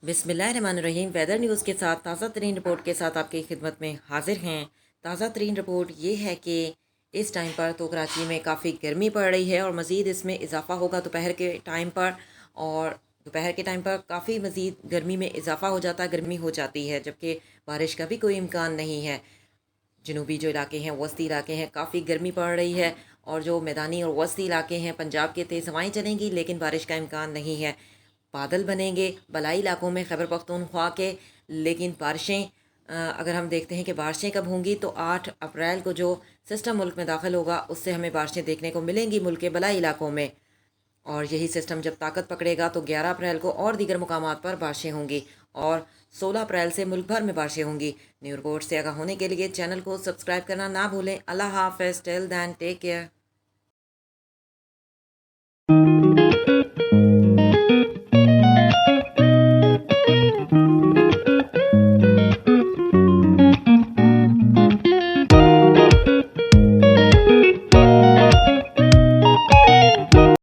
बिस्मिल्लाहिर्रहमानिर्रहीम। Weather news के साथ ताज़ा तरीन रिपोर्ट के साथ आपकी खिदमत में हाजिर हैं। ताज़ा तरीन रिपोर्ट ये है कि इस टाइम पर तो कराची में काफ़ी गर्मी पड़ रही है और मज़ीद इसमें इजाफ़ा होगा दोपहर के टाइम पर। और दोपहर के टाइम पर काफ़ी मज़ीद गर्मी में इजाफ़ा हो जाता है, गर्मी हो जाती है, जबकि बारिश का भी कोई इम्कान नहीं है। जनूबी जो इलाके हैं, वस्ती इलाके हैं, काफ़ी गर्मी पड़ रही है। और जो मैदानी और वस्ती इलाके हैं, पंजाब के तेज़ हवाएँ चलेंगी, लेकिन बारिश का इम्कान नहीं है। बादल बनेंगे बलाई इलाकों में, खैबर पख्तूनख्वा के, लेकिन बारिशें अगर हम देखते हैं कि बारिशें कब होंगी, तो 8 अप्रैल को जो सिस्टम मुल्क में दाखिल होगा उससे हमें बारिशें देखने को मिलेंगी मुल्क के बलाई इलाकों में। और यही सिस्टम जब ताकत पकड़ेगा तो 11 अप्रैल को और दीगर मुकामात पर बारिशें होंगी और 16 अप्रैल से मुल्क भर में बारिशें होंगी। न्यू रिपोर्ट से आगाह होने के लिए चैनल को सब्सक्राइब करना ना भूलें। अल्लाह हाफ़िज़। Till then take care.